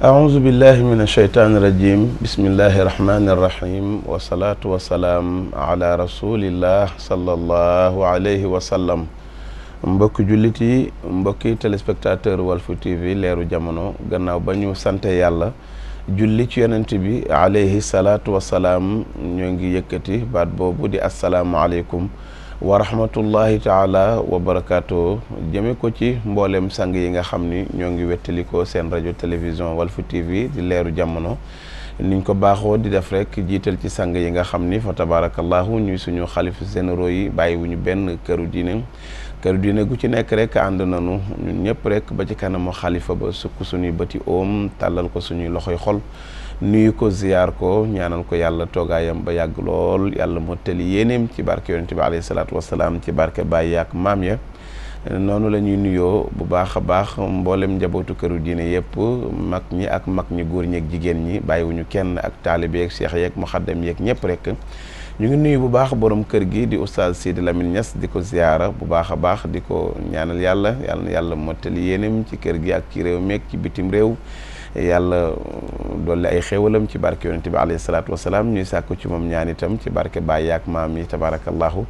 أعوذ بالله من الشيطان الرجيم بسم الله الرحمن الرحيم والصلاة والسلام على رسول الله صلى الله عليه وسلم mbokki jullit yi mbokki téléspectateur Walfu TV leeru jamono gannaaw ba ñu sante yàlla julli ci yonent bi alayhi salaatu wasalaam ñoo ngi yëkkati baat boobu di asalaamualeykum wa rahmatullahi taala wa barakaatu jëme ko ci mboolem sang yi nga xam ni ñoo ngi wettalikoo seen rajo télévision Walfu TV di leeru jamono niñ ko baaxoo di def rek jiital ci sang yi nga xam ni fa tabarakallahu ñuy suñu xalif généraux yi bàyyiwuñu benn këru diine gu ci nekk rek ànd nañu ñun ñëpp rek ba ci kanamu xalifa ba sukk suñuy bëti oom tàllal ko suñuy loxoy xol nuyu ko ziyaar ko ñaanal ko yàlla toogaayam ba yàgg lool yàlla mottali yéeneem ci barke yonent bi alayhi salaatu wasalaam ci barke Baye ak maam ya noonu la ñuy nuyoo bu baax a baax mboolem njabootu këru diine yëpp mag ñi ak mag ñi góor ñi ak jigéen ñi bàyyiwuñu kenn ak taalibe yeeg cheikh yeeg muxaddam yeeg ñëpp rek ñu ngi nuyu bu baax borom kër gi di oustaz Sidi Lamine Niass di ko ziyaara bu baax a baax di ko ñaanal yàlla mottali yéenam ci kër gi ak ci réew meeg ci bitim réew yàlla dolli ay xéwalam ci barke yonent bi alayhi salaatu wasalaam ñuy sàkku ci moom ñaan itam ci barke Baye ak maam yi tabarakallahu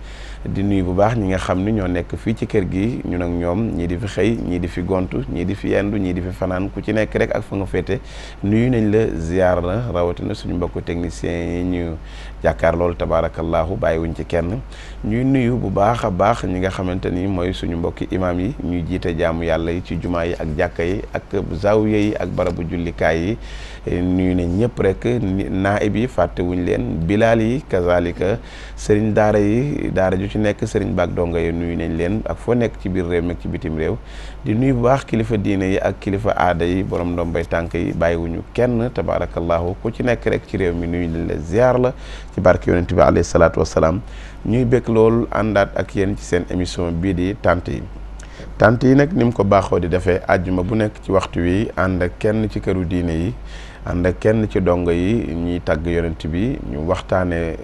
di nuyu bu baax ñi nga xam ni ñoo nekk fii ci kër gi ñun ak ñoom ñii di fi xëy ñii di fi gontu ñii di fi yendu ñii di fi fanaan ku ci nekk rek ak fa nga féete nuyu nañ la ziyaar na rawatina suñu mbokku techniciens yi ñu jàkkaar loolu tabarakallahu bàyyiwuñ ci kenn ñuy nuyu bu baax a baax ñi nga xamante ni mooy suñu mbokki imam yi ñuy jiite jaamu yàlla yi ci jumaa yi ak jàkka yi ak zawiya yi ak barabu jullikaay yi nuyu nañ ñëpp rek naib yi fàttewuñ leen bilaal yi kazalika sëriñ daara yi daara ju ci nekk sëriñ baak donga yi nuyu nañ leen ak foo nekk ci biir réew mi ak ci bitim réew di nuyu bu baax kilifa diine yi ak kilifa aada yi borom ndombay tànk yi bàyyiwuñu kenn tabarakallahu ku ci nekk rek ci réew mi nuyu nañ la ziar la ci barke yonent bi alayhi salaatu wasalaam ñuy bëgg loolu àndaat ak yéen ci seen émission bii di tant yi nag ni mu ko baaxoo di defee àjjuma bu nekk ci waxtu wi ànd ak kenn ci këru diine yi ànd ak kenn ci dongo yi ñuy tàgg yonent bi ñu waxtaane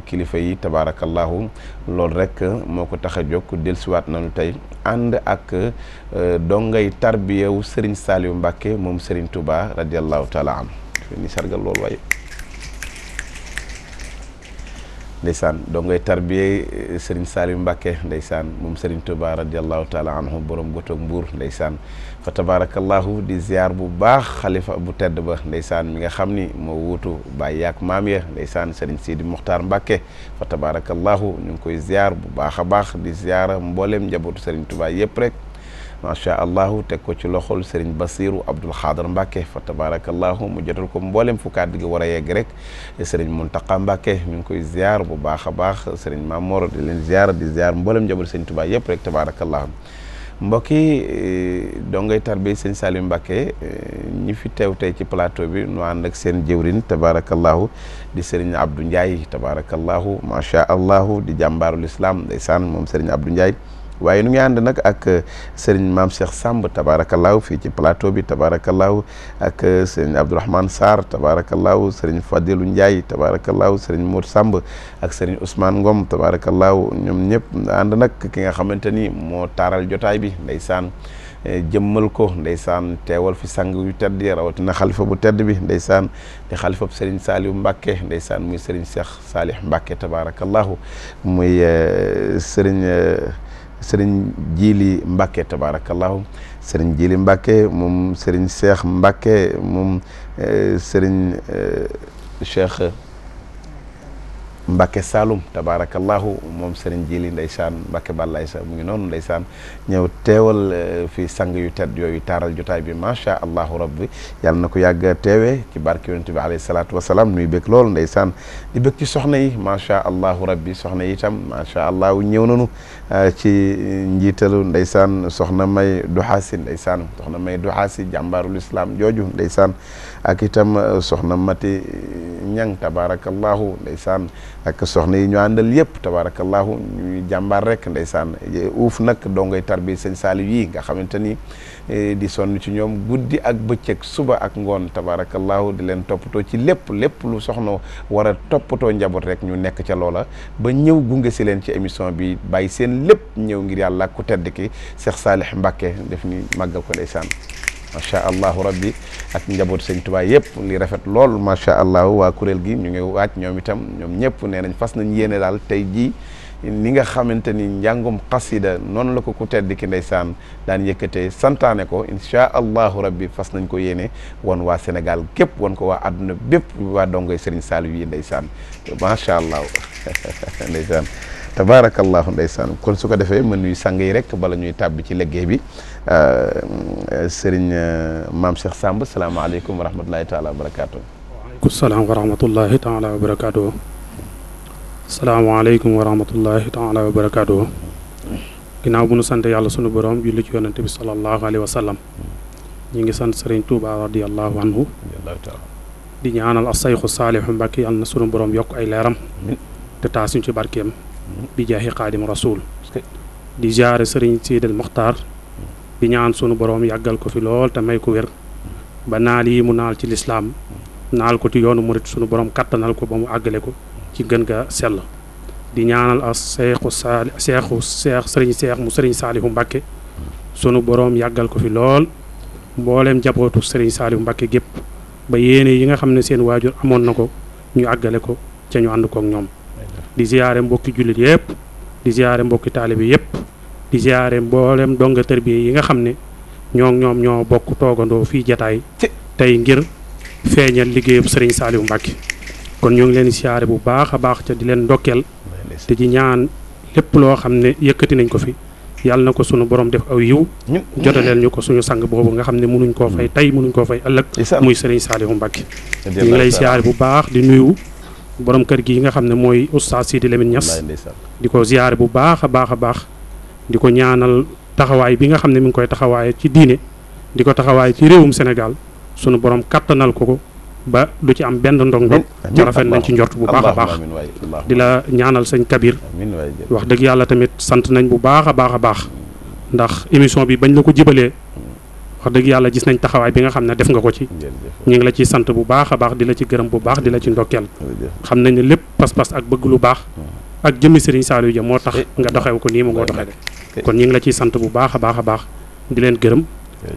kilifa yi tabaarakallahu loolu rek moo ko tax a jóg dellusiwaat nañu tey ànd ak dongay tarbiyewu Serigne Saliou Mbacké moom Serigne Touba radiallahu taala an ni sargal loolu waaye ndeysaan dongay tarbiye Serigne Saliou Mbacké ndeysaan moom Serigne Touba radiallahu taala anhu borom gotoog mbuur ndeysaan fa tabarakallahu di ziar bu baax xalifa bu tedd ba ndeysaan mi nga xam ni moo wuutu Baye ak maam ya ndeysaan Serigne Sidi Muxtaar Mbacké fa tabarakallahu ñu ngi koy ziar bu baax a baax di ziar mboolem njabootu Serigne Touba yëpp rek macha allahu teg ko ci loxol Serigne Basiru Abdul Xaadar Mbacké fa tabarakallahu mu jotal ko mboolem fu kàddu gi war a yegg rek Serigne Muntaqa Mbacké ñu ngi koy ziar bu baax a baax Serigne Mamor di leen ziar di ziar mboolem njabootu Serigne Touba yëpp rek tabarakallahu mbokk yi dongay tarbiya Serigne Saliou Mbacké ñi fi teew tey ci plateau bi nu ànd ak seen jëwrin tabarakallahu di Serigne Abdou Ndiaye tabarakallahu macha allahu di jàmbaarul islam ndeysaan moom Serigne Abdou Ndiaye waaye nu ngi ànd nag ak Serigne Mame Cheikh Samb tabarakallahu fii ci plateau bi tabarakallahu ak Serigne Abdourahmane Sarr tabarakallahu Serigne Fadilou Ndiaye tabarakallahu Serigne Mour Samb ak Serigne Ousmane Ngom tabarakallahu ñoom ñëpp ànd nag ki nga xamante ni moo taaral jotaay bi ndeysaan jëmmal ko ndeysaan teewal fi sang yu tedd yi rawatina xalifa bu tedd bi ndeysaan di xalifa bu Serigne Saliou Mbacké ndeysaan muy Serigne Cheikh Salih Mbacké tabarakallahu muy Serigne Jili Mbacké tabarakallahu Serigne Jili Mbacké moom Serigne Cheikh Mbacké moom Serigne Cheikh Mbacké Saloum tabarakallahu moom Serigne Jili ndeysaan Mbacké Balaye sa mu ngi noonu ndeysaan ñëw teewal fi sang yu tedd yooyu taaral jotaay bi macha allahu rabbi yàlla na ko yàgg teewee ci barke yonent bi alayhi salaatu wasalaam nuy bëgg loolu ndeysaan di bëgg ci soxna yi macha allahu rabbi soxna yi itam macha allahu ñëw nañu ci njiitalu ndeysaan soxna May Duxaasi ndeysaan soxna May Duxaasi jàmbaarul islam jooju ndeysaan ak itam soxna Mati Ñang tabarakallahu ndeysaan ak soxna yi ñu àndal yëpp tabarakallahu ñuy jàmbaar rek ndeysaan uuf nag dongay tarbiya Serigne Saliou yi nga xamante ni di sonn ci ñoom guddi ak bëccëg suba ak ngoon tabarakallahu di leen toppatoo ci lépp lu soxna war a toppatoo njaboot rek ñu nekk ca loola ba ñëw gunge si leen ci émission bi bàyyi seen lépp ñëw ngir yàlla ku tedd ki Cheikh Salih Mbacké def ni màggal ko ndeysaan macha allahu rabbi ak njaboot sëñ Tuubaa yëpp li rafet lool macha allah waa kuréel gi ñu ngi waaj ñoom itam ñoom ñëpp nee nañ fas nañ yéene daal tey jii ni nga xamante ni njàngum xasida noonu la ko ku tedd ki ndeysaan daan yëkkatee santaane ko incha allahu rabbi fas nañ ko yéene wan waa Sénégal képp wan ko waa àdduna bépp waa dongoy Serigne Saliou yi ndeysaan macha allah ndeysaan tabaarakallahu ndeysaan kon su ko defee mën nuy sang yi rek bala ñuy tàbbi ci liggéey bi Serigne Maam Cheikh Samb salaamaaleykum wa rahmatulahi taala wa barakaatu. waaleykum salaam wa rahmatullahi taala wa barakaatu. salaamaaleykum wa rahmatullahi taala wa barakaatu. ginnaaw bu nu sant yàlla sunu borom julli ci yonante bi sallallahu alayhi wa sallam ñi ngi sant Serigne Touba radiyallahu anhu di ñaanal as-sayxu saalihu Mbàkke yàlla na sunu borom yokk ay leeram te taasuñ ci barkeem bi jaahi xaadim rasul di jaare Serigne Sidel Mokhtar di ñaan sunu borom yàggal ko fi lool te may ko wér ba naal yi mu naal ci lislaam naal ko ci yoonu murit sunu borom kattanal ko ba mu àggale ko ci gën ga sell di ñaanal as seexu sëriñ mu sëriñ Saalihu Mbàkke sunu boroom yàggal ko fi lool mbooleem jabootu sëriñ Saalihu Mbàkke gépp ba yéene yi nga xam ne seen waajur amoon na ko ñu àggale ko ca ñu ànd kook ñoom di ziyaare mbokki jullit yëpp di ziyaare mbokki taalibe yëpp di ziyaare mbooleem donga tërbiye yi nga xam ne ñoom ñoo bokk toogandoo fii jataay tey ngir feeñal liggéeyub sëriñ Saalihu Mbàkke kon ñoo ngi leen siyaare bu baax a baax ca di leen ndokkeel te di ñaan lépp loo xam ne yëkkati nañ ko fi yàlla na ko sunu borom def aw yiw jotaleel ñu ko suñu sang boobu nga xam ne mënuñ koo fay tey mënuñ koo fay ëllëg muy Serigne Saliou Mbacke ñu ngi lay siyaare bu baax di nuyu borom kër gi nga xam ne mooy oustaz Sidi Lamine Niass di ko siyaare bu baax a baax di ko ñaanal taxawaay bi nga xam ne mi ngi koy taxawaay ci diine di ko taxawaay ci réewum Sénégal sunu borom kattanal ko ba du ci am benn ndong-ndong ca rafet nañ ci njort bu baax a baax di la ñaanal sëñ Kabir wax dëgg yàlla tamit sant nañ bu baax a baax ndax émission bi bañ la ko jibalee wax dëgg yàlla gis nañ taxawaay bi nga xam ne def nga ko ci ñu ngi la ci sant bu baax a baax di la ci gërëm bu baax di la ci ndokkeel xam nañ ne lépp pas-pas ak bëgg lu baax ak jëmmi Serigne Saliou ja moo tax nga doxew ko nii mu ngoo doxee kon ñu ngi la ciy sant bu baax a baax di leen gërëm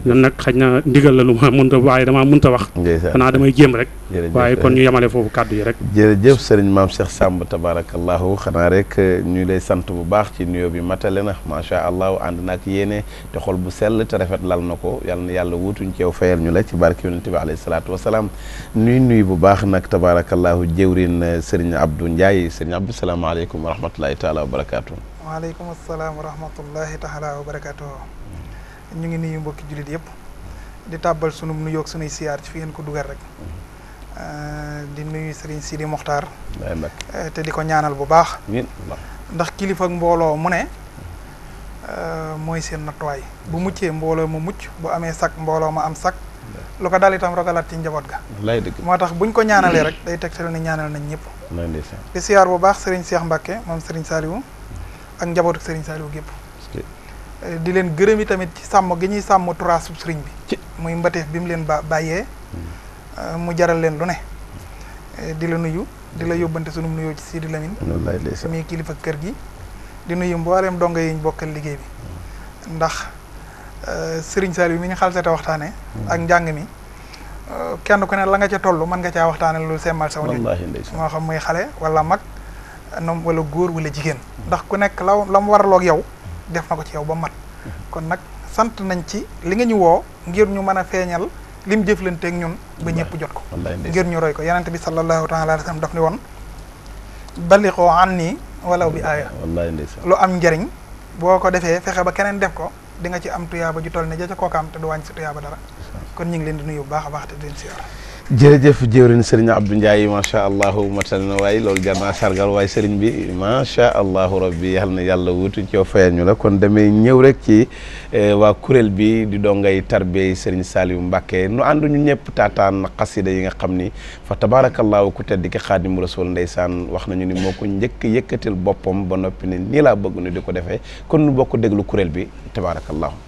nan nag xëy na ndigal la lu ma mënta waaye damaa mënta wax xanaa damay jéem rek waaye kon ñu yemale foofu kàddu yi rek jërëjëf sëriñ Maam Cheikh Samb tabarakallahu xanaa rek ñu lay sant bu baax ci nuyoo bi matale na macha allah ànd na ak yéene te xol bu sell te rafet lal na ko yàlla na yàlla wutuñ ci yow fayal ñu la ci barke yonent bi alayhi salaatu wasalaam nuyu bu baax nag tabarakallahu jëwrin sëriñ Abdou Ndiaye sëriñ Abdou salaamaaleykum wa rahmatullahi taala wa barakaatu. waaleykum asalaam wa rahmatullahi taala wa barakaatu. ñu ngi nuyu mbokki jullit yëpp di tàbbal sunu nuyoog sunuy siyaar ci fi ngeen ko dugal rek di nuyu Serigne Sidi Mokhtar te di ko ñaanal bu baax ndax kilifa ak mbooloo mu ne mooy seen nattuwaay bu muccee mbooloo mu mucc bu amee sak mbooloo ma am sak lu ko dal itam rogalaat ci njaboot ga moo tax buñ ko ñaanalee rek day tegtal ni ñaanal nañ ñëpp di siyaar bu baax Serigne Cheikh Mbacke moom Serigne Saliou ak njabootu Serigne Saliou gépp di leen gërëm yi tamit ci sàmm gi ñuy sàmm turaasu sëriñ bi muy mbateef bi mu leen bàyyee mu jaral leen lu ne di la nuyu di la yóbbante sunu nuyoo ci Sidi Lamine muy kilifa kër gi di nuyu mbooleem donga yi ñu bokkal liggéey bi ndax Serigne Saliou mi ñu xalsate waxtaane ak njàng mi kenn ku ne la nga ca toll mën nga caa waxtaane lu semmal saw nit moo xam muy xale wala mag nom wala góor wala jigéen ndax ku nekk la mu waraloog yow def na ko ci yow ba mat kon nag sant nañ ci li nga ñu woo ngir ñu mën a feeñal lim jëflanteeg ñun ba ñëpp jot ko ngir ñu roy ko yonent bi sallallahu taala alayhi wa sallam daf ni woon balliqoo anni walaw bi aaya lu am njariñ boo ko defee fexe ba keneen def ko di nga ci am tuyaaba ju toll ne ja ca kooka am te du wàññi si tuyaaba dara kon ñu ngi leen di nuyu bu baax a baax te di leen siyaar jërëjëf jëwriñ sëriñ Abdou Ndiaye macha allah matal na waaye loolu jar naa sargal waaye sëriñ bi macha allah rabbi yal na yàlla wutu ci yow fayal ñu la kon damay ñëw rek ci waa kuréel bi di dongay tarbiyey sëriñ Saliou Mbacke nu ànd ñu ñëpp taataan xasida yi nga xam ni fa tabarakallahu ku tedd ki xaadimu rasul ndeysaan wax nañu ni moo ko njëkk yëkkatil boppam ba noppi ne nii laa bëgg nu di ko defee kon nu bokk déglu kuréel bi tabarakallahu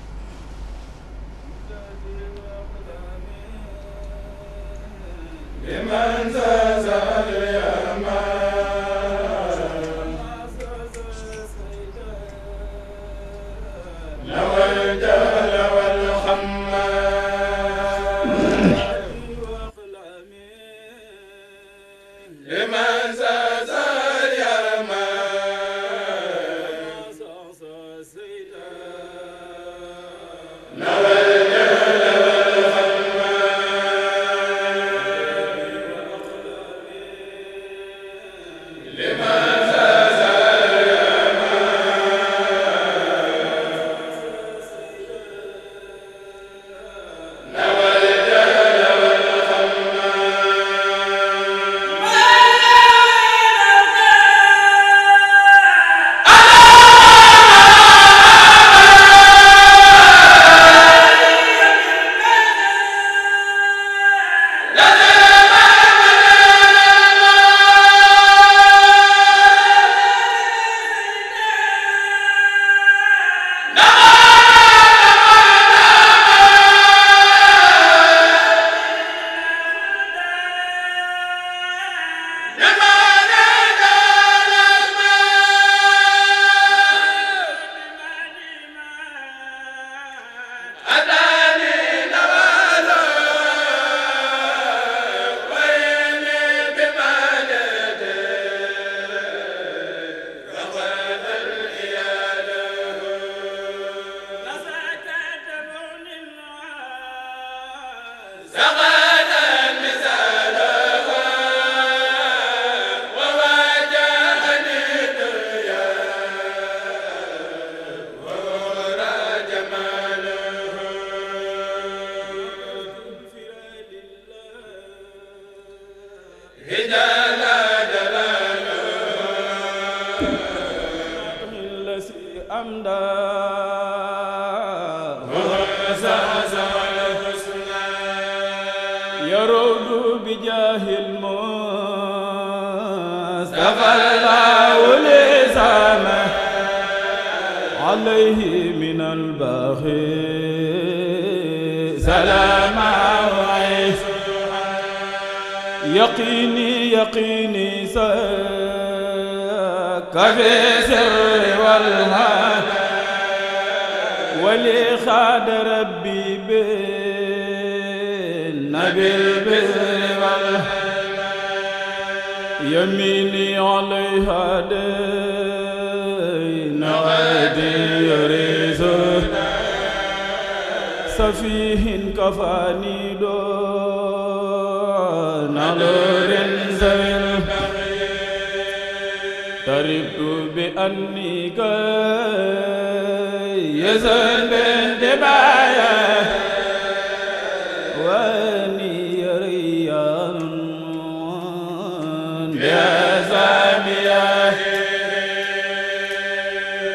الأمداء يرود بجاه المصطفى الله لسامه عليه من الباخي سلام وعيش يقيني سك في سر والهان ولي خاد ربي بالنبي البر والهان يميني عليها دين غادي يريزه سفيه كفاني دون نور زويل تربت بأني كيزن بنت بايا واني ريان بأزاميا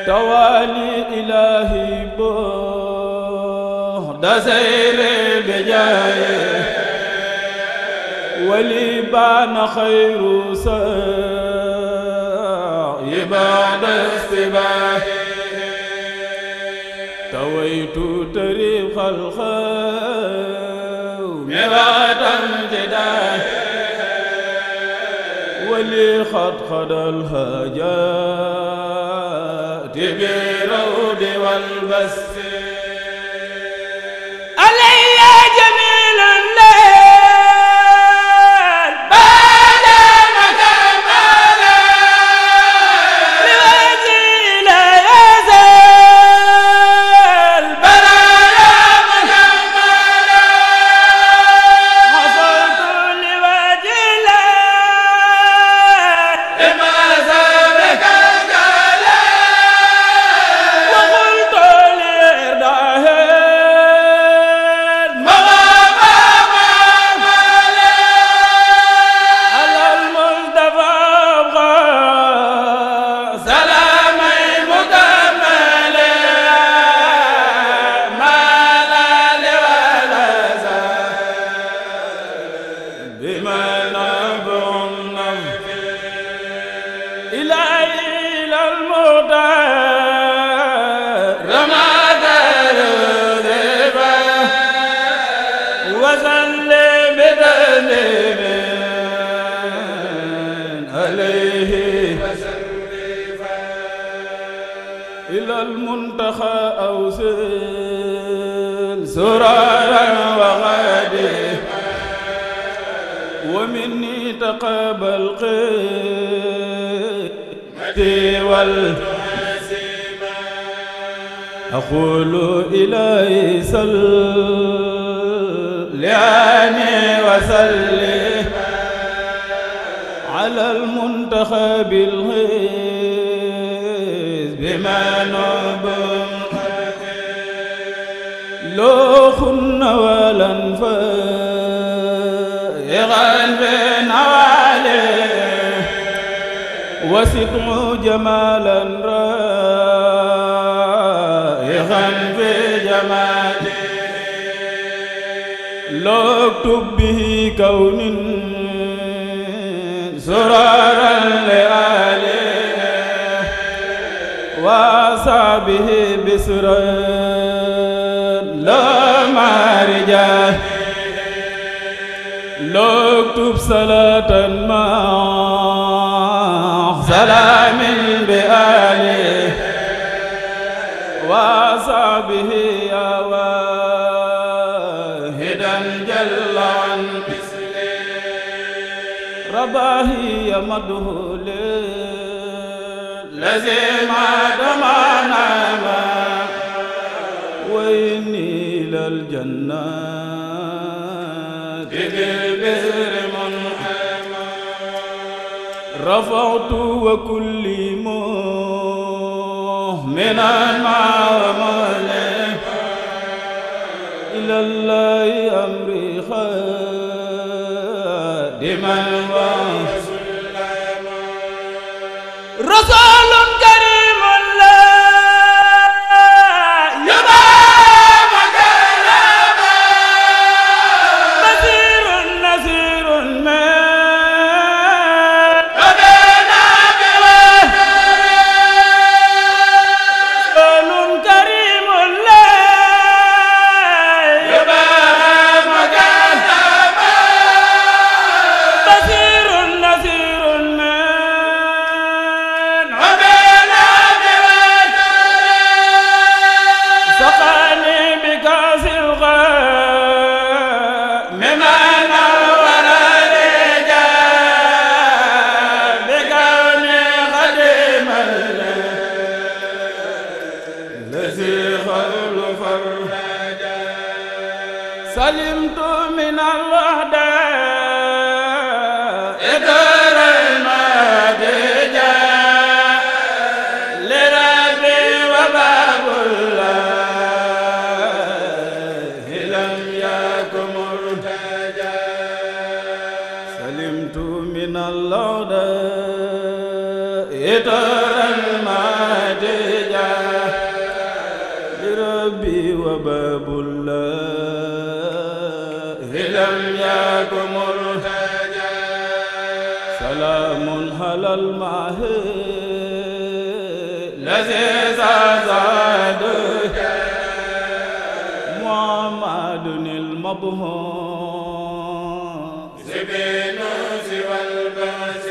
توالي إلهي بعد سير بجاي ولي بان خير سعي بعد استباه تويت طريق الخوم بعد امتداه ولي خد الهجات برود والبس علي جميل الليل بعد مكملا لوجهي لا يزال بلايا مكملا حفظت لوجه الله لما زالك الجلال وقلت لإرضاه إلى المنتخى أوصل سرارا وغادي ومني تقابل قيمتي أقول إلهي صل لعني وسلم على المنتخى بالغيث بما نبم لو خن ولا فائغا بنواله وسطع جمالا رائغا في جماله لو اكتب به كون سرارا لآله وأصحابه بسرا لا مارجا لو اكتب صلاة مع سلام بآله وأصحابه يا واحدا جل عن رباهي مدهول لزم دمانا وإني للجنة بالبر منحما رفعت وكل مؤمنا مع مالك إلى الله أمري خادما رسول كريم الله سلمت من الأعداء وباب الله لم يكن مرتجى سلام على الماهي الذي زاد محمد المبهوم بنوس والباس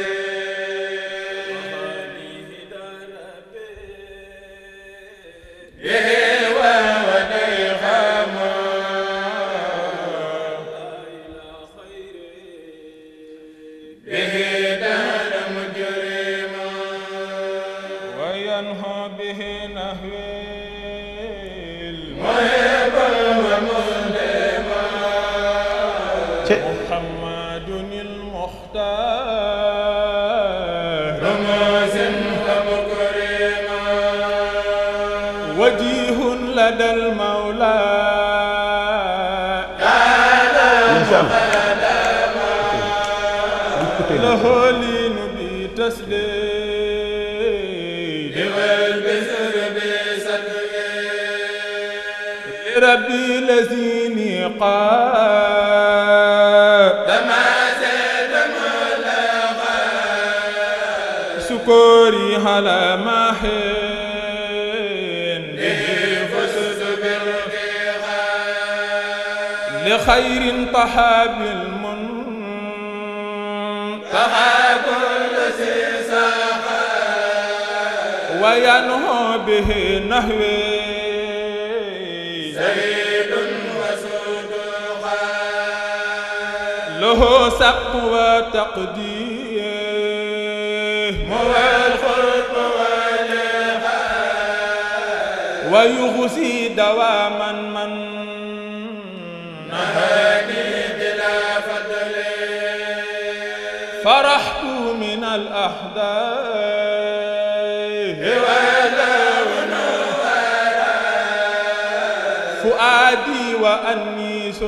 محمد المختار رمز ومكرما وجيه لدى المولى له لين بتسليم والبسر بصدق ربي لزيني قال سكوري على ماحين فزت بالرقيقة لخير طحاب المنتهى كل سيساقا وينهو به نهوي زيد وسودقا له سقط وتقدير ويغسي دواما من نهاني بلا فضل فرحت من الأحداث ولو نورا فؤادي وأنيس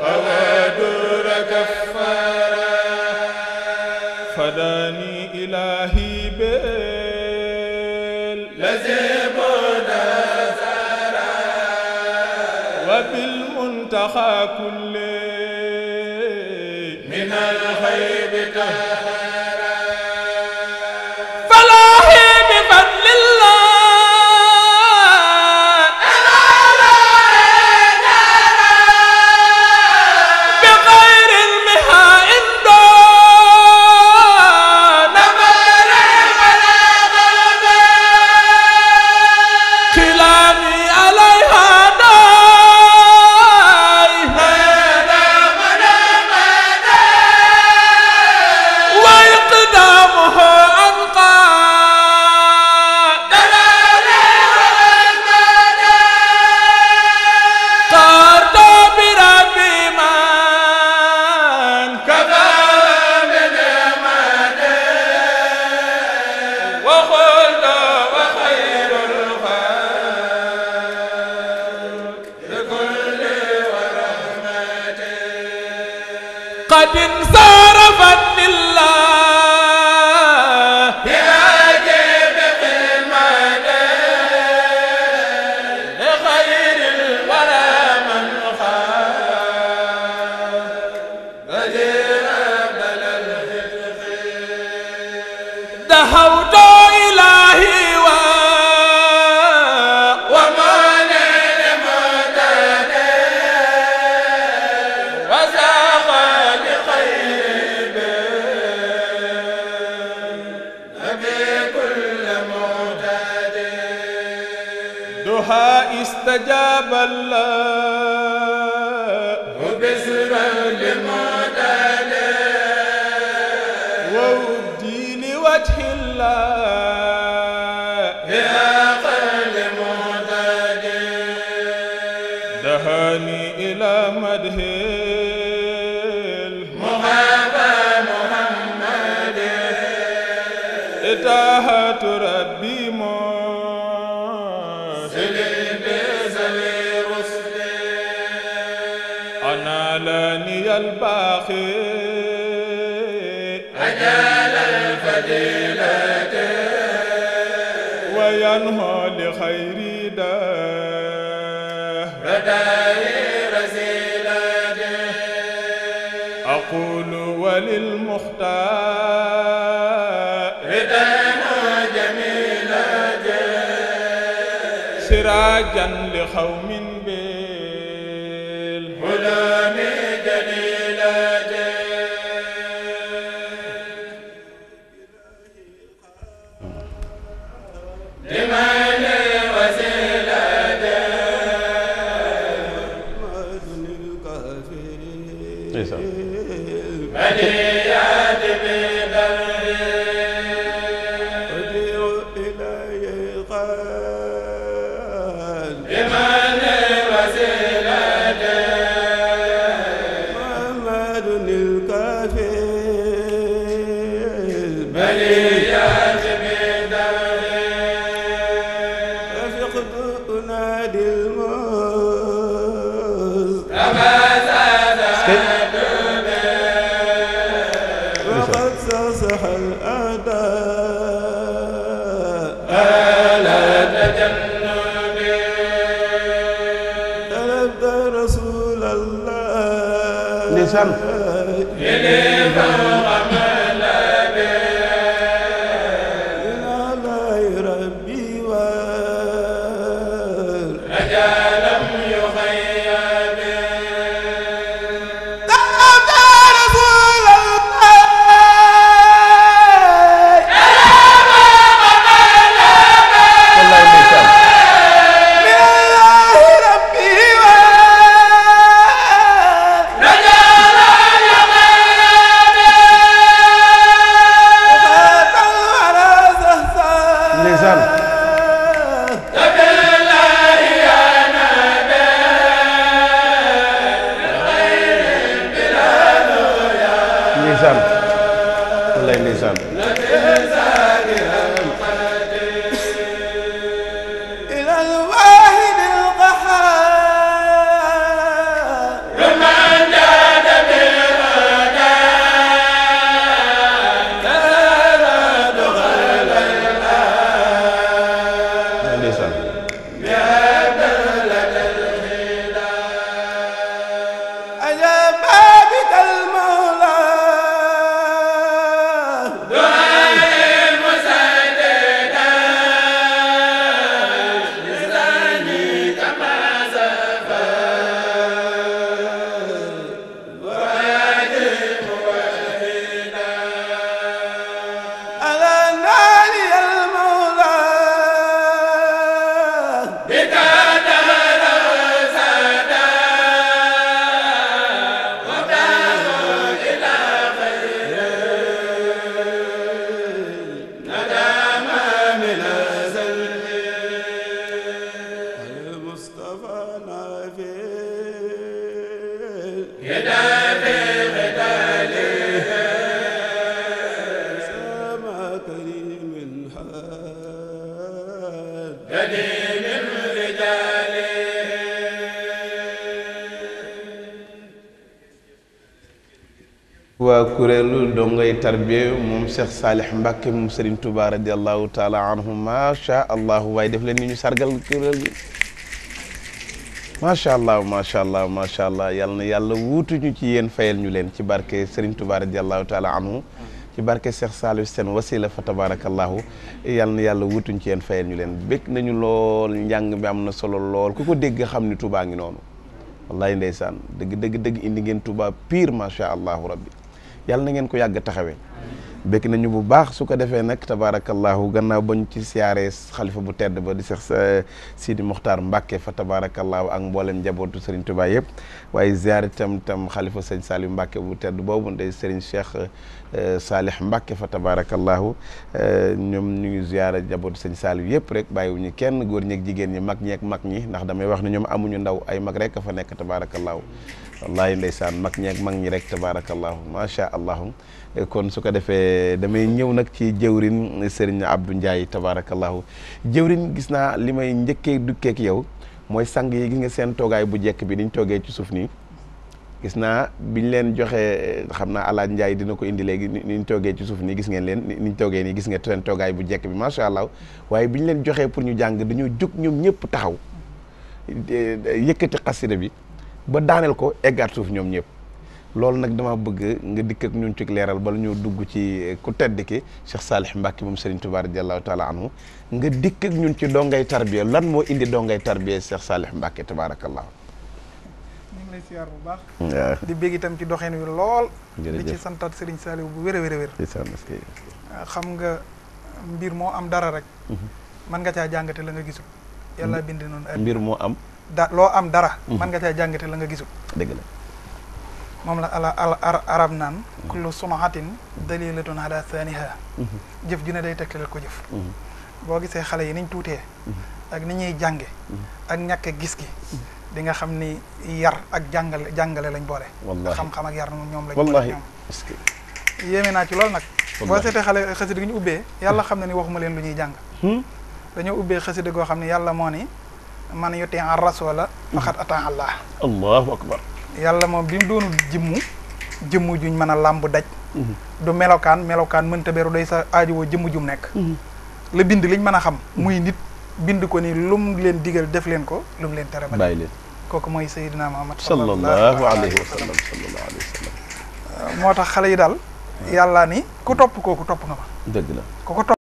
أودر كفارا فداني إلهي وبالمنتخى كل من الخيب تهرى فلاهي بفضل الله بغير المهاء دون كلامي عليها قد انصرفت لله يجب بالمدى لخير الورى من خاف غدير بل الهدف دهوت إلهي استجاب الله وبسر لمعتاد وودي لوجه الله يا قلب معتاد دهاني وجهت ربي مسلم بذوي رسل أنالني الباخي أجال الفضيلة وينهى لخير دار رزيلته أقول وللمختار ردانا جميلته سراجا لقوم بالهلام جليلته لمن وسيلته بليات بدر وديع إلي قال لمن وسيلته محمد الكافي بليات بدر رفقت أنادي الموز وقد صصح الأعداء على تجنب طلبت رسول الله لسان إلي فوق ملابي من الله ربي رجال لم يخيب waa kuréelu dongay tarbiya moom Cheikh Salih Mbacke moom Serigne Touba radiallahu taala anhu macha allah waaye def leen ni ñu sargal kuréel gi macha allah macha allah macha allah yal na yàlla wuutuñu ci yéen fayal ñu leen ci barke Serigne Touba radiallahu taala anhu ci barke Cheikh Salih seen wasila fa tabarakallahu yal na yàlla wuutuñ ci yéen fayal ñu leen bég nañu lool njàng bi am na solo lool ku ko dégg xam ni Touba ngi noonu wallahi ndeysaan dëgg indi ngeen Touba pire macha allahu rabbi yàlla na ngeen ko yàgg taxawee bekk nañu bu baax su ko defee nag tabarakallahu gannaaw bañ ci siyaaree xalifa bu tedd ba di Seex Sidi Mokhtar Mbacke fa tabarakallahu ak mboolem njabootu Serigne Touba yëpp waaye ziyaare tam xalifa sëñ Saliou Mbacke bu tedd boobu ndey Serigne Cheikh Salih Mbacke fa tabarakallahu ñoom ñu ngi ziyaare njabootu sëñ Saliou yëpp rek bàyyiwuñu kenn góor ñeeg jigéen ñi mag ñeeg mag ñi ndax damay wax ne ñoom amuñu ndaw ay mag rek a fa nekk tabarakallahu wallaahi ndeysaan mag ñi rek tabarakallahu macha allahu. kon su ko defee damay ñëw nag ci jëwrin Serigne Abdou Ndiaye tabarakallahu jëwrin gis naa li may njëkkee dukkeek yow mooy sang yi gis nga seen toogaay bu jekk bi niñ toogee ci suuf nii gis naa biñ leen joxee xam naa Alaaj Ndiaye dina ko indi léegi niñ toogee ci suuf nii gis ngeen leen niñ toogee nii gis nga seen toogaay bu jekk bi macha allah waaye biñ leen joxee pour ñu jàng dañoo jóg ñoom ñëpp taxaw yëkkati xasida bi ba daaneel ko eggaat suuf ñoom ñëpp loolu nag dama bëgg nga dikk ak ñun ci leeral bala ñu dugg ci ku tedd ki Cheikh Salih Mbacke moom Serigne Touba radiyallahu taala anhu nga dikk ak ñun ci dongay tarbiya lan moo indi dongay tarbiya Cheikh Salih Mbacke tabarakallah. ñu ngi lay siyaar bu baax. di bégg itam ci doxin wi lool. di ci santaat Serigne Saliou bu wér a wér a wér. xam nga mbir moo am dara rek. mën nga caa jàngate la nga gisul. yàlla bind noonu. mbir moo am. loo am dara. mën nga caa jàngate la nga gisul. dëgg la. moom la arab naan kullu sumahatin dalilatun ala thaniha jëf ju ne day tegtalal ko jëf boo gisee xale yi niñ tuutee ak ni ñuy jànge ak ñàkk gis gi di nga xam ni yar ak jàngale lañ boole xam-xam ak yar ñoom lañ boole ñoom yéeme naa ci loolu nag boo seetee xale xasida gi ñu ubbee yàlla xam na ni waxuma leen lu ñuy jàng dañoo ubbee xasida goo xam ne yàlla moo ni man yuti ar rasula faqad ata allah allahu akbar yàlla moom bi mu doonul jëmmu juñ mën a làmb daj du melokaan mënta beru day sa aajowoo jëmm jum nekk la bind liñ mën a xam muy nit bind ko ni lum leen digal def leen ko lum leen tere bàyyi leen kooku mooy Seydina Muhammad sallallahu alayhi wa sallam moo tax xale yi daal yàlla ni ku topp kooku topp nga ma dëgg la ku ko topp